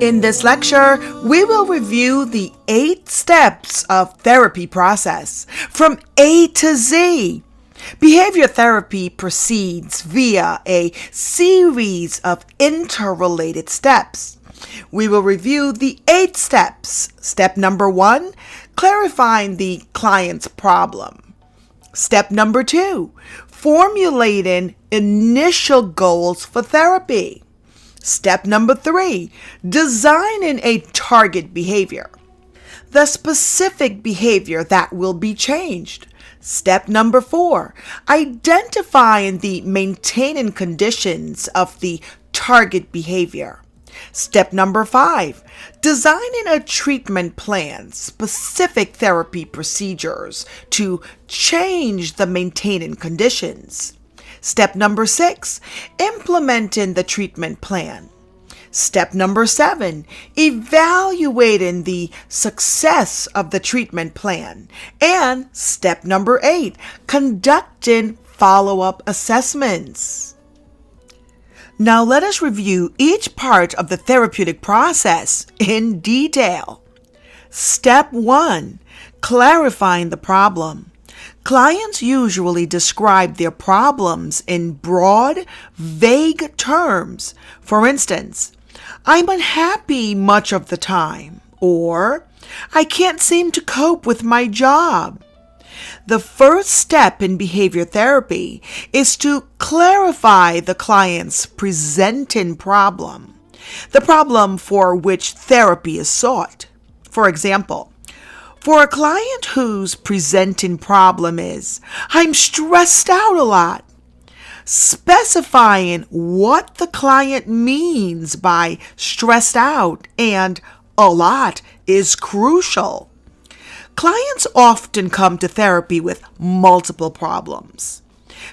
In this lecture, we will review the 8 steps of therapy process from A to Z. Behavior therapy proceeds via a series of interrelated steps. We will review the 8 steps. Step number 1, clarifying the client's problem. Step number 2, formulating initial goals for therapy. Step number 3, designing a target behavior. The specific behavior that will be changed. Step number 4, identifying the maintaining conditions of the target behavior. Step number 5, designing a treatment plan, specific therapy procedures to change the maintaining conditions. Step number 6, implementing the treatment plan. Step number 7, evaluating the success of the treatment plan. And step number 8, conducting follow-up assessments. Now let us review each part of the therapeutic process in detail. Step 1, clarifying the problem. Clients usually describe their problems in broad, vague terms. For instance, I'm unhappy much of the time, or I can't seem to cope with my job. The first step in behavior therapy is to clarify the client's presenting problem, the problem for which therapy is sought. For example, for a client whose presenting problem is, I'm stressed out a lot, specifying what the client means by stressed out and a lot is crucial. Clients often come to therapy with multiple problems.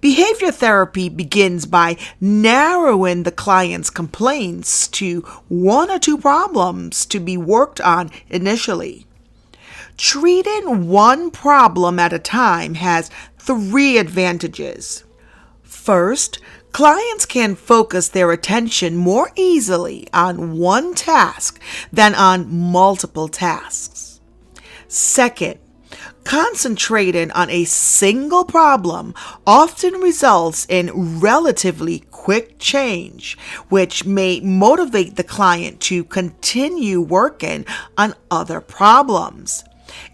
Behavior therapy begins by narrowing the client's complaints to 1 or 2 problems to be worked on initially. Treating one problem at a time has 3 advantages. First, clients can focus their attention more easily on one task than on multiple tasks. Second, concentrating on a single problem often results in relatively quick change, which may motivate the client to continue working on other problems.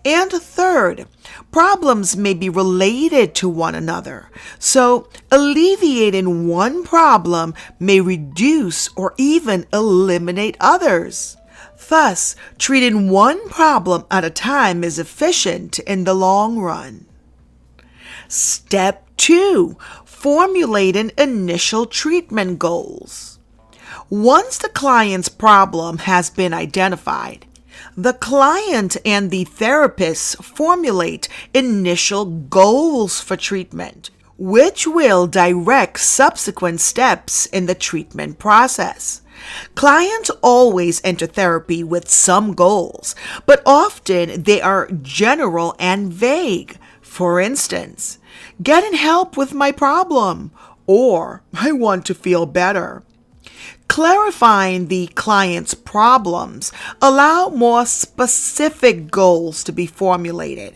And third, problems may be related to one another, so alleviating one problem may reduce or even eliminate others. Thus, treating one problem at a time is efficient in the long run. Step 2, formulating initial treatment goals. Once the client's problem has been identified, the client and the therapist formulate initial goals for treatment, which will direct subsequent steps in the treatment process. Clients always enter therapy with some goals, but often they are general and vague. For instance, getting help with my problem, or I want to feel better. Clarifying the client's problems allow more specific goals to be formulated.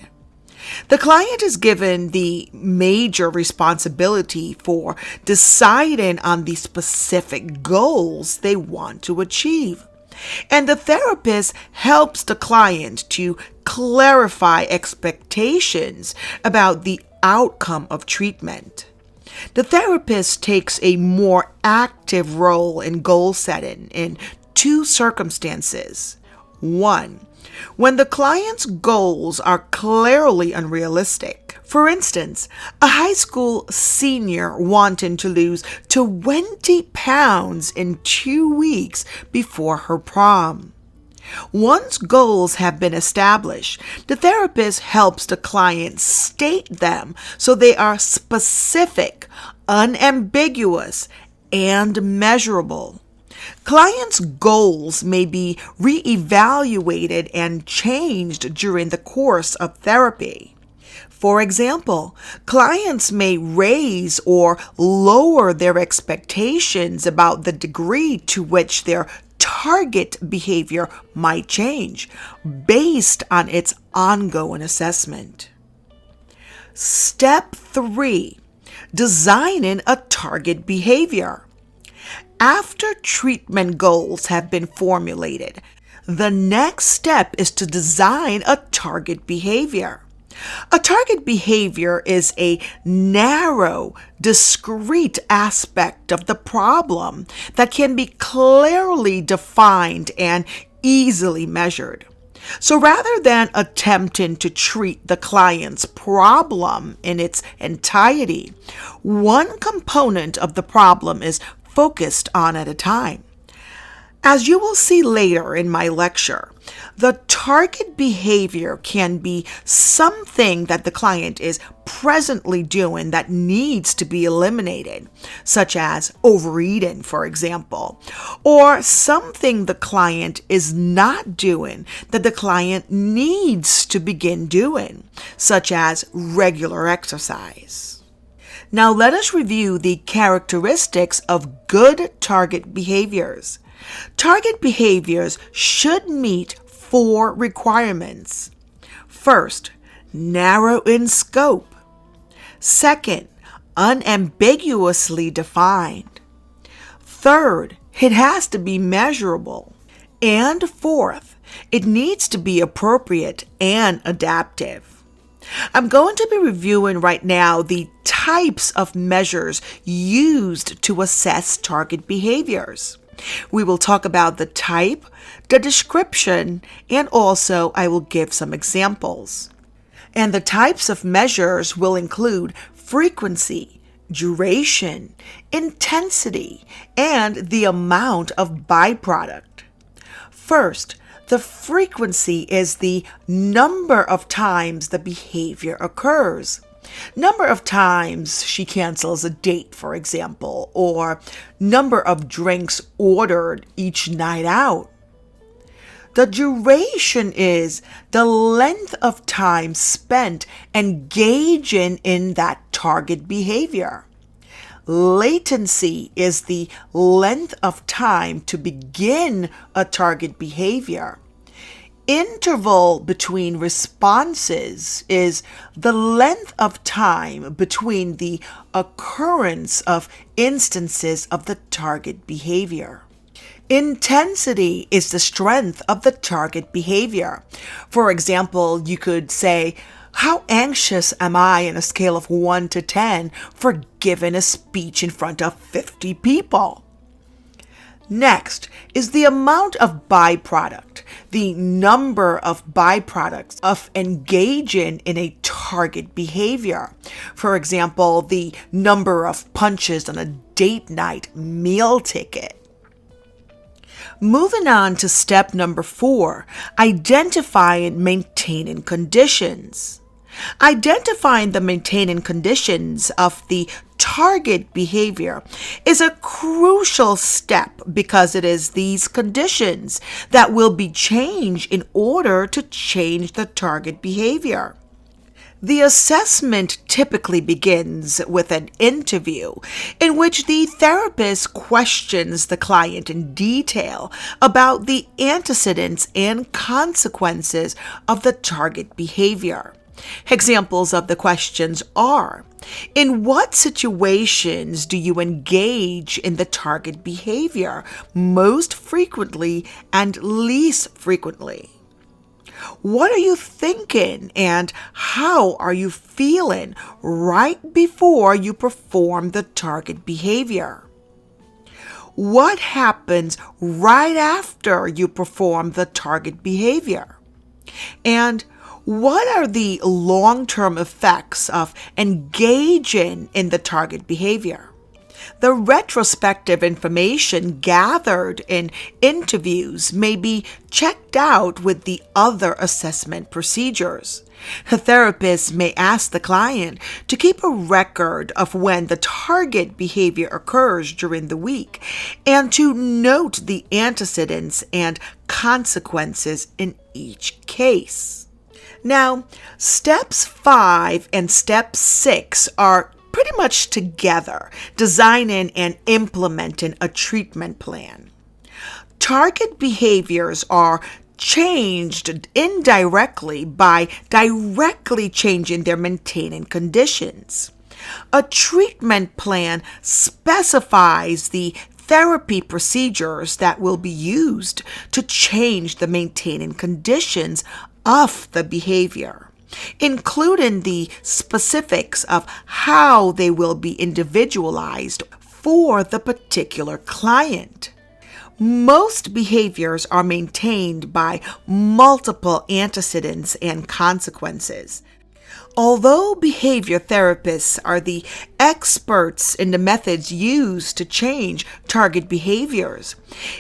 The client is given the major responsibility for deciding on the specific goals they want to achieve, and the therapist helps the client to clarify expectations about the outcome of treatment. The therapist takes a more active role in goal setting in 2 circumstances. 1, when the client's goals are clearly unrealistic. For instance, a high school senior wanting to lose 20 pounds in 2 weeks before her prom. Once goals have been established, the therapist helps the client state them so they are specific, unambiguous, and measurable. Clients' goals may be reevaluated and changed during the course of therapy. For example, clients may raise or lower their expectations about the degree to which their target behavior might change based on its ongoing assessment. Step 3, designing a target behavior. After treatment goals have been formulated, the next step is to design a target behavior. A target behavior is a narrow, discrete aspect of the problem that can be clearly defined and easily measured. So rather than attempting to treat the client's problem in its entirety, one component of the problem is focused on at a time. As you will see later in my lecture, the target behavior can be something that the client is presently doing that needs to be eliminated, such as overeating, for example, or something the client is not doing that the client needs to begin doing, such as regular exercise. Now let us review the characteristics of good target behaviors. Target behaviors should meet 4 requirements. First, narrow in scope. Second, unambiguously defined. Third, it has to be measurable. And fourth, it needs to be appropriate and adaptive. I'm going to be reviewing right now the types of measures used to assess target behaviors. We will talk about the type, the description, and also I will give some examples. And the types of measures will include frequency, duration, intensity, and the amount of byproduct. First, the frequency is the number of times the behavior occurs. Number of times she cancels a date, for example, or number of drinks ordered each night out. The duration is the length of time spent engaging in that target behavior. Latency is the length of time to begin a target behavior. Interval between responses is the length of time between the occurrence of instances of the target behavior. Intensity is the strength of the target behavior. For example, you could say, how anxious am I on a scale of 1 to 10 for giving a speech in front of 50 people? Next is the amount of byproduct, the number of byproducts of engaging in a target behavior. For example, the number of punches on a date night meal ticket. Moving on to step number 4, identifying and maintaining conditions. Identifying the maintaining conditions of the target behavior is a crucial step because it is these conditions that will be changed in order to change the target behavior. The assessment typically begins with an interview in which the therapist questions the client in detail about the antecedents and consequences of the target behavior. Examples of the questions are: in what situations do you engage in the target behavior most frequently and least frequently? What are you thinking and how are you feeling right before you perform the target behavior? What happens right after you perform the target behavior? And what are the long-term effects of engaging in the target behavior? The retrospective information gathered in interviews may be checked out with the other assessment procedures. The therapist may ask the client to keep a record of when the target behavior occurs during the week and to note the antecedents and consequences in each case. Now, steps 5 and step 6 are pretty much together, designing and implementing a treatment plan. Target behaviors are changed indirectly by directly changing their maintaining conditions. A treatment plan specifies the therapy procedures that will be used to change the maintaining conditions of the behavior, including the specifics of how they will be individualized for the particular client. Most behaviors are maintained by multiple antecedents and consequences. Although behavior therapists are the experts in the methods used to change target behaviors,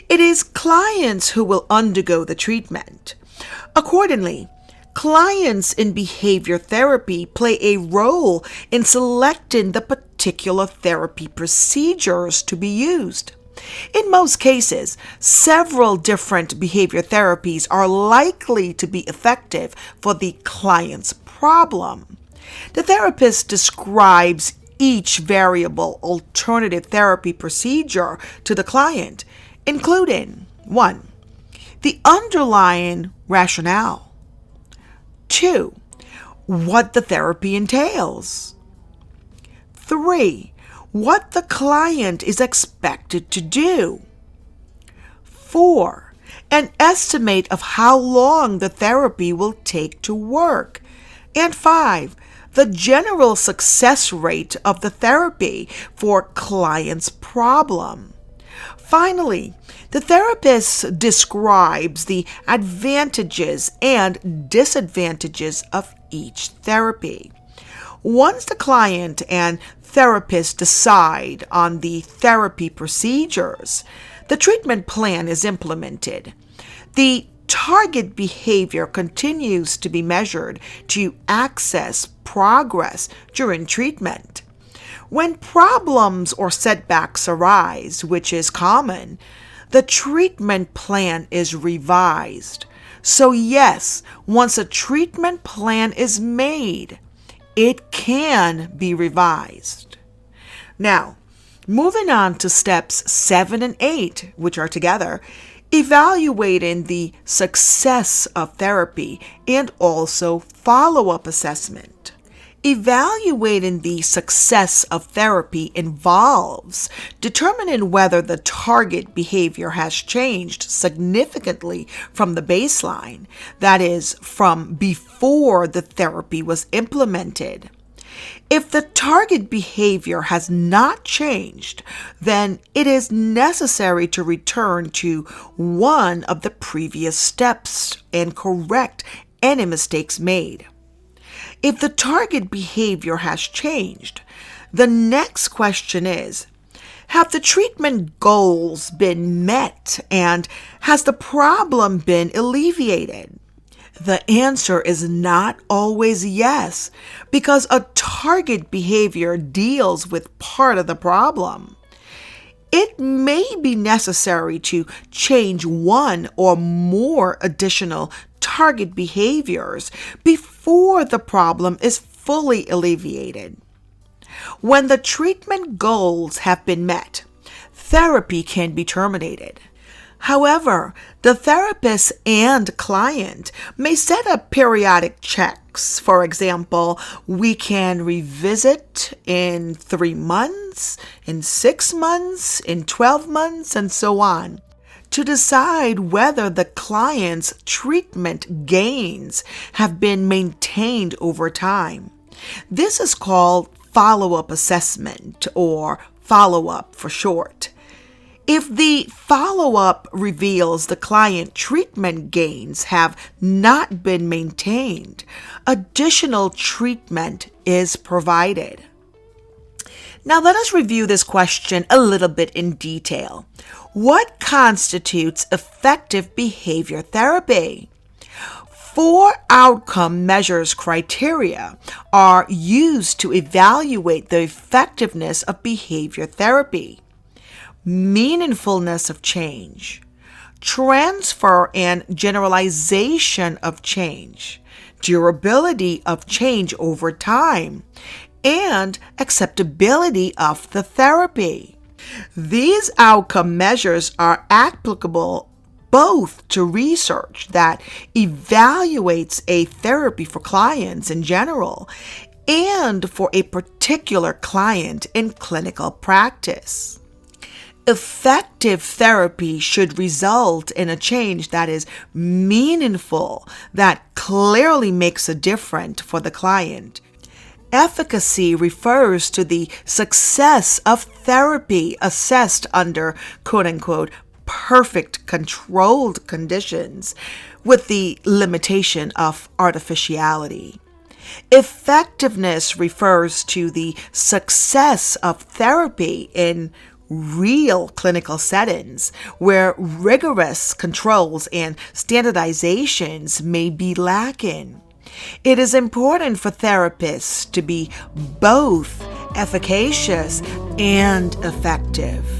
it is clients who will undergo the treatment. Accordingly, clients in behavior therapy play a role in selecting the particular therapy procedures to be used. In most cases, several different behavior therapies are likely to be effective for the client's problem. The therapist describes each variable alternative therapy procedure to the client, including 1. The underlying rationale. 2. What the therapy entails. 3. What the client is expected to do. 4. An estimate of how long the therapy will take to work. And 5. The general success rate of the therapy for client's problem. Finally, the therapist describes the advantages and disadvantages of each therapy. Once the client and therapist decide on the therapy procedures, the treatment plan is implemented. The target behavior continues to be measured to assess progress during treatment. When problems or setbacks arise, which is common, the treatment plan is revised. So yes, once a treatment plan is made, it can be revised. Now, moving on to steps 7 and 8, which are together, evaluating the success of therapy and also follow-up assessment. Evaluating the success of therapy involves determining whether the target behavior has changed significantly from the baseline, that is, from before the therapy was implemented. If the target behavior has not changed, then it is necessary to return to one of the previous steps and correct any mistakes made. If the target behavior has changed, the next question is, have the treatment goals been met and has the problem been alleviated? The answer is not always yes, because a target behavior deals with part of the problem. It may be necessary to change one or more additional target behaviors before the problem is fully alleviated. When the treatment goals have been met, therapy can be terminated. However, the therapist and client may set up periodic checks. For example, we can revisit in 3 months, in 6 months, in 12 months, and so on, to decide whether the client's treatment gains have been maintained over time. This is called follow-up assessment, or follow-up for short. If the follow-up reveals the client treatment gains have not been maintained, additional treatment is provided. Now let us review this question a little bit in detail. What constitutes effective behavior therapy? 4 outcome measures criteria are used to evaluate the effectiveness of behavior therapy. Meaningfulness of change, transfer and generalization of change, durability of change over time, and acceptability of the therapy. These outcome measures are applicable both to research that evaluates a therapy for clients in general and for a particular client in clinical practice. Effective therapy should result in a change that is meaningful, that clearly makes a difference for the client. Efficacy refers to the success of therapy assessed under quote-unquote perfect controlled conditions with the limitation of artificiality. Effectiveness refers to the success of therapy in real clinical settings where rigorous controls and standardizations may be lacking. It is important for therapists to be both efficacious and effective.